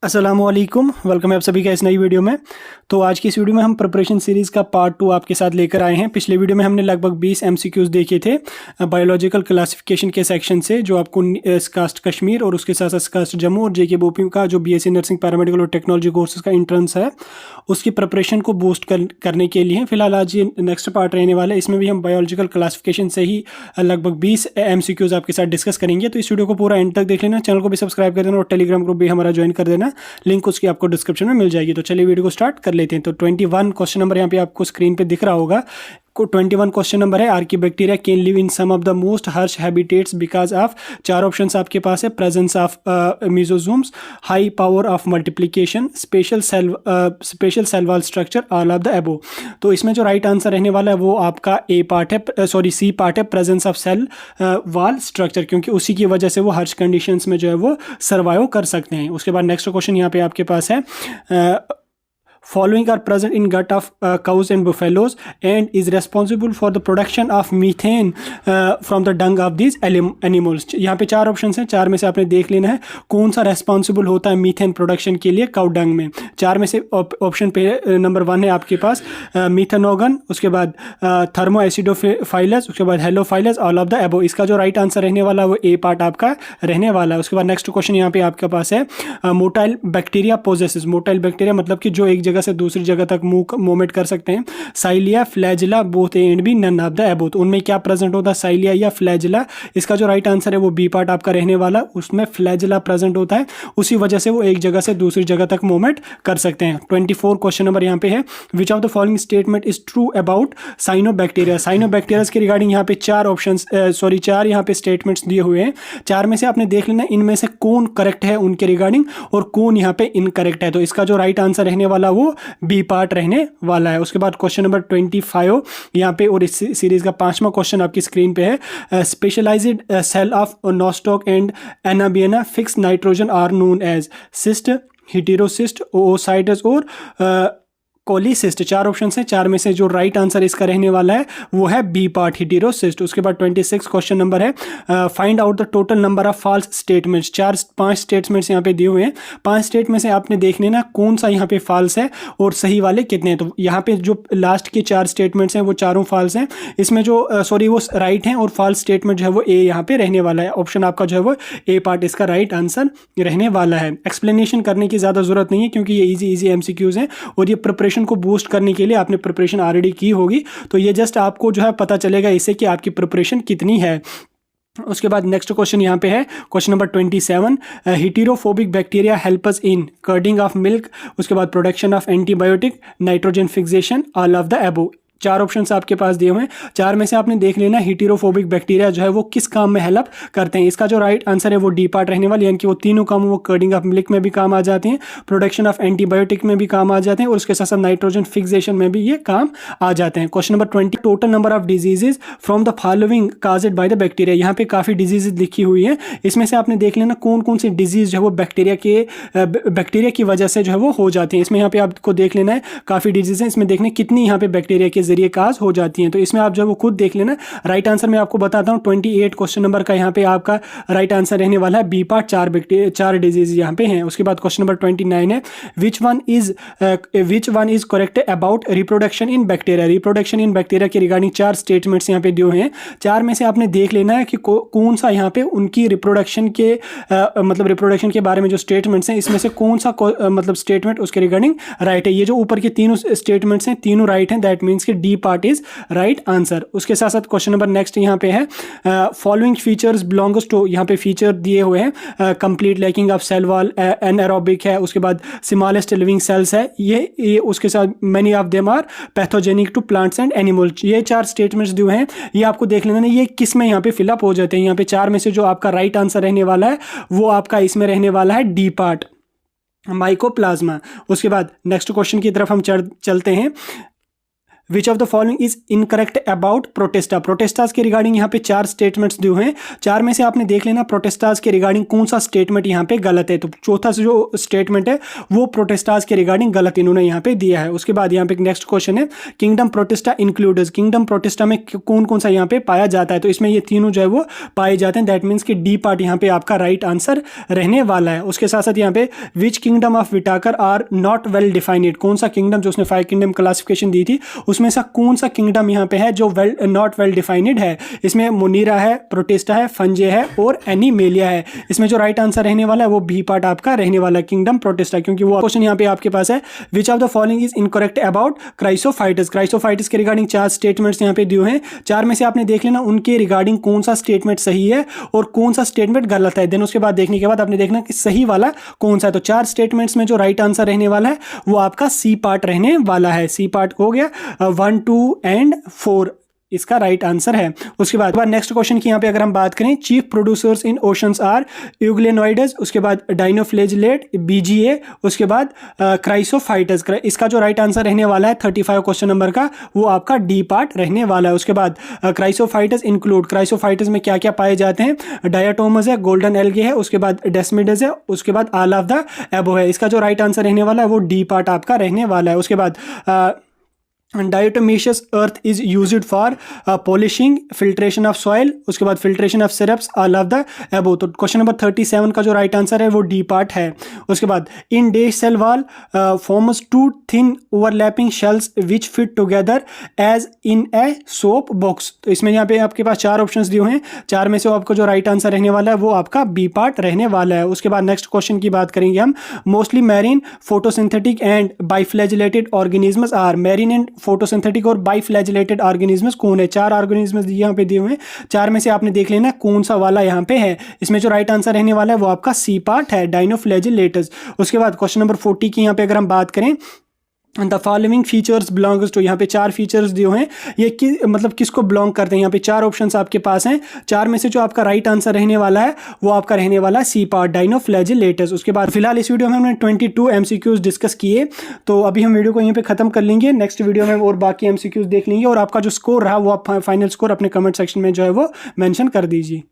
अस्सलामुअलैकुम, वेलकम है आप सभी का इस नई वीडियो में। तो आज की इस वीडियो में हम प्रिपरेशन सीरीज़ का पार्ट 2 आपके साथ लेकर आए हैं। पिछले वीडियो में हमने लगभग 20 एमसीक्यूज़ देखे थे बायोलॉजिकल क्लासिफिकेशन के सेक्शन से, जो आपको कास्ट कश्मीर और उसके साथ साथ कास्ट जम्मू और जेके बोपी का जो बीएससी नर्सिंग पैरामेडिकल और टेक्नोलॉजी कोर्सेज का इंट्रेंस है उसकी प्रिपरेशन को बूस्ट करने के लिए। फिलहाल आज ये नेक्स्ट पार्ट रहने वाला है, इसमें भी हम बायोलॉजिकल क्लासिफिकेशन से ही लगभग 20 एमसीक्यूज़ आपके साथ डिस्कस करेंगे। तो इस वीडियो को पूरा एंड तक देख लेना, चैनल को भी सब्सक्राइब कर देना और टेलीग्राम ग्रुप भी हमारा ज्वाइन कर देना, लिंक उसकी आपको डिस्क्रिप्शन में मिल जाएगी। तो चलिए वीडियो को स्टार्ट कर लेते हैं। तो 21 क्वेश्चन नंबर यहाँ पे आपको स्क्रीन पे दिख रहा होगा। 21 क्वेश्चन नंबर है, archaebacteria can live in some of the most harsh habitats because of, चार ऑप्शंस आपके पास है, presence of mesosomes, high power of multiplication, special cell wall structure, all of the above. तो इसमें जो राइट आंसर रहने वाला है वो आपका ए पार्ट है, सी पार्ट है, presence of cell wall structure, क्योंकि उसी की वजह से वो हार्श कंडीशंस में जो है वो सर्वाइव कर सकते हैं। उसके बाद नेक्स्ट क्वेश्चन यहाँ पे आपके पास है, following are present in gut of cows and buffaloes and is responsible for the production of methane from the dung of these animals। यहाँ पे चार ऑप्शन हैं, चार में से आपने देख लेना है कौन सा रेस्पॉन्सिबल होता है मीथेन प्रोडक्शन के लिए काउ डंग में। चार में से ऑप्शन पे नंबर 1 है आपके पास मीथेनोगन, उसके बाद थर्मो एसिडोफाइलस, उसके बाद हेलोफाइलस, ऑल ऑफ द अबव। इसका जो राइट आंसर रहने वाला है वो ए पार्ट आपका रहने वाला है। उसके बाद नेक्स्ट क्वेश्चन यहाँ पे आपके पास है, motile bacteria possesses, motile bacteria मतलब कि जो एक जगह से दूसरी जगह तक मूवमेंट कर सकते हैं, cilia, flagella, both A and B, none of the above. उनमें क्या प्रेजेंट होता है, साइलिया या फ्लैजिला। इसका जो राइट आंसर है वो बी पार्ट आपका रहने वाला, उसमें फ्लैजिला प्रेजेंट होता है, उसी वजह से वो एक जगह से दूसरी जगह तक मूवमेंट कर सकते हैं। 24 क्वेश्चन नंबर यहाँ पे है, which of the following statement is true about cyanobacteria. Cyanobacteria के रिगार्डिंग यहाँ पे चार यहाँ पे स्टेटमेंट्स दिए हुए हैं, चार में से आपने देख लेना इनमें से कौन करेक्ट है उनके रिगार्डिंग और कौन यहाँ पे इनकरेक्ट है। तो इसका जो राइट आंसर रहने वाला वो बी पार्ट रहने वाला है। उसके बाद क्वेश्चन नंबर 25 यहाँ पे, और इस सीरीज का 5वां क्वेश्चन आपकी स्क्रीन पे है, specialised cell of Nostoc and Anabaena fix nitrogen are known as cyst, heterocyst, oocytes और कोलिसिस्ट। चार ऑप्शन हैं, चार में से जो राइट आंसर इसका रहने वाला है वो है बी पार्ट, हेटेरोसिस्ट। उसके बाद 26 क्वेश्चन नंबर है, find out the total number of false statements. 5 statements यहाँ पे दिए हुए हैं, 5 स्टेट में से आपने देख लेना कौन सा यहाँ पे फॉल्स है और सही वाले कितने हैं। तो यहाँ पे जो लास्ट के 4 स्टेटमेंट्स हैं वो चारों फॉल्स हैं, इसमें जो वो राइट हैं और फॉल्स स्टेटमेंट जो है वो ए यहाँ पे रहने वाला है। ऑप्शन आपका जो है वो ए पार्ट इसका राइट आंसर रहने वाला है। एक्सप्लेनेशन करने की ज़्यादा जरूरत नहीं है क्योंकि ये ईजी एमसीक्यूज हैं और ये प्रिपरेशन को बूस्ट करने के लिए आपने प्रिपरेशन ऑलरेडी की होगी, तो ये जस्ट आपको जो है पता चलेगा इससे कि आपकी प्रिपरेशन कितनी है। उसके बाद नेक्स्ट क्वेश्चन यहाँ पे है, question number 27, heterotrophic bacteria help us in curdling of milk, उसके बाद production of antibiotic, nitrogen fixation, all of the above. चार ऑप्शंस आपके पास दिए हुए हैं, चार में से आपने देख लेना हेटेरोफोबिक बैक्टीरिया जो है वो किस काम में हेल्प करते हैं। इसका जो राइट आंसर है वो डी पार्ट रहने वाली, यानी कि वो तीनों काम वो कर्डिंग ऑफ मिल्क में भी काम आ जाते हैं, प्रोडक्शन ऑफ एंटीबायोटिक में भी काम आ जाते हैं और उसके साथ साथ नाइट्रोजन फिक्सेशन में भी ये काम आ जाते हैं। Question number 20, total number of diseases from the following caused by the bacteria. यहाँ पे काफ़ी डिजीजेज लिखी हुई है, इसमें से आपने देख लेना कौन कौन सी डिजीज जो है वो बैक्टीरिया की वजह से जो है वो हो जाती है। इसमें यहाँ पे आपको देख लेना है काफ़ी डिजीज है, इसमें देखने कितनी यहाँ पे बैक्टीरिया के जरिए काज हो जाती हैं, तो इसमें आप जो वो खुद देख लेना। राइट आंसर मैं आपको बताता हूँ, 28 क्वेश्चन नंबर का यहाँ पे आपका राइट आंसर रहने वाला है बी पार्ट, 4 डिजीज यहाँ पे हैं। उसके बाद क्वेश्चन नंबर 29 है, which one is correct about reproduction in bacteria. Reproduction in bacteria के रिगार्डिंग 4 स्टेटमेंट्स यहाँ पे दिए हुए हैं, चार में से आपने देख लेना है कि कौन सा यहाँ पे उनकी रिप्रोडक्शन के मतलब रिप्रोडक्शन के बारे में जो स्टेटमेंट्स हैं इसमें से कौन सा मतलब स्टेटमेंट उसके रिगार्डिंग राइट है। ये जो ऊपर के तीनों स्टेटमेंट्स हैं तीनों राइट हैं, दैट मीन्स कि D part is right answer. उसके साथ साथ क्वेश्चन नंबर नेक्स्ट यहाँ पे है, फॉलोइंग फीचर्स बिलोंग्स टू, यहाँ पे फीचर दिए हुए हैं, complete lacking of cell wall, anaerobic है, उसके बाद स्मॉलेस्ट लिविंग सेल्स है, ये उसके साथ many of them are pathogenic to plants and animals. ये 4 स्टेटमेंट्स दिए हैं, ये आपको देख लेना ये किस में यहाँ पे फिलअप हो जाते हैं। यहाँ पे 4 में से जो आपका राइट आंसर रहने वाला है वो आपका इसमें रहने वाला है डी पार्ट, माइकोप्लाज्मा। उसके बाद नेक्स्ट क्वेश्चन की तरफ हम चलते हैं, which of the following is incorrect about Protista. Protistas के रिगार्डिंग यहाँ पे 4 स्टेटमेंट्स दिए हैं, 4 में से आपने देख लेना प्रोटेस्टास के रिगार्डिंग कौन सा स्टेटमेंट यहाँ पे गलत है। तो चौथा जो स्टेटमेंट है वो प्रोटेस्टास के रिगार्डिंग गलत इन्होंने यहाँ पे दिया है। उसके बाद यहाँ पे नेक्स्ट क्वेश्चन है kingdom Protista includes. Kingdom Protista में कौन कौन सा यहाँ पे पाया जाता है, तो इसमें ये तीनों जो है वो पाए जाते हैं। दैट मीन्स कि डी पार्ट यहाँ पे आपका राइट आंसर रहने वाला है। उसके साथ साथ यहाँ पे which kingdom of Whittaker are not well defined. कौन सा किंगडम जो उसने 5 किंगडम क्लासिफिकेशन दी थी उसमें से कौन सा किंगडम यहाँ पे है जो नॉट वेल डिफाइंड है। इसमें मोनीरा है, प्रोटेस्टा है, फंजे है और एनिमेलिया है। इसमें जो राइट आंसर रहने वाला है वो बी पार्ट आपका रहने वाला है, किंगडम प्रोटेस्टा, क्योंकि वो क्वेश्चन यहाँ पे आपके पास है which of the following is incorrect about chrysophytes. Chrysophytes के रिगार्डिंग 4 स्टेटमेंट्स यहाँ पे दिए हैं, 4 में से आपने देख लेना उनके रिगार्डिंग कौन सा स्टेटमेंट सही है और कौन सा स्टेटमेंट गलत है। देन उसके बाद देखने के बाद आपने देखना कि सही वाला कौन सा है। तो 4 स्टेटमेंट्स में जो राइट आंसर रहने वाला है वो आपका सी पार्ट रहने वाला है। सी पार्ट हो गया 1, 2 एंड 4 इसका राइट आंसर है। उसके बाद नेक्स्ट क्वेश्चन की यहाँ पे अगर हम बात करें, chief producers in oceans are euglenoids, उसके बाद डाइनोफ्लेजिलेट, बीजीए, उसके बाद क्राइसोफाइटस। इसका जो राइट आंसर रहने वाला है 35 क्वेश्चन नंबर का वो आपका डी पार्ट रहने वाला है। उसके बाद क्राइसोफाइटस इंक्लूड, क्राइसोफाइटस में क्या क्या पाए जाते हैं, डायाटोमस है, गोल्डन एल्गे है, उसके बाद डेस्मिडस है, उसके बाद ऑल ऑफ द एबो है। इसका जो राइट आंसर रहने वाला है वो डी पार्ट आपका रहने वाला है। उसके बाद diatomaceous earth is used for polishing, filtration of soil, उसके बाद filtration of syrups, all of the above। तो क्वेश्चन नंबर 37 का जो राइट आंसर है वो डी पार्ट है। उसके बाद in the cell wall forms 2 thin overlapping shells which fit together as in a soap box. तो इसमें यहाँ पे आपके पास 4 ऑप्शंस दिए हैं, 4 में से आपको जो राइट आंसर रहने वाला है वो आपका बी पार्ट रहने वाला है। उसके बाद नेक्स्ट क्वेश्चन की बात करेंगे हम, mostly marine photosynthetic and biflagellated organisms are. Marine and photosynthetic और बाइफ्लैजिलेटेड ऑर्गेनिजम्स कौन है। 4 ऑर्गेनिजम्स यहाँ पे दिए हुए हैं, 4 में से आपने देख लेना कौन सा वाला यहाँ पे है। इसमें जो राइट आंसर रहने वाला है वो आपका सी पार्ट है, डाइनोफ्लैजिलेटस। उसके बाद क्वेश्चन नंबर 40 की यहाँ पे अगर हम बात करें, the following features belongs to, यहाँ पे 4 फीचर्स दिए हैं, ये मतलब किसको बिलोंग करते हैं। यहाँ पे 4 ऑप्शंस आपके पास हैं, 4 में से जो आपका राइट आंसर रहने वाला है वो आपका रहने वाला है सी पार्ट, डाइनोफ्लैजिलेटस। उसके बाद फिलहाल इस वीडियो में हमने 22 एमसीक्यूज डिस्कस किए, तो अभी हम वीडियो को यहीं पे खत्म कर लेंगे। नेक्स्ट वीडियो में और बाकी एमसीक्यूज देख लेंगे और आपका जो स्कोर रहा वो आप फाइनल स्कोर अपने कमेंट सेक्शन में जो है वो मेंशन कर दीजिए।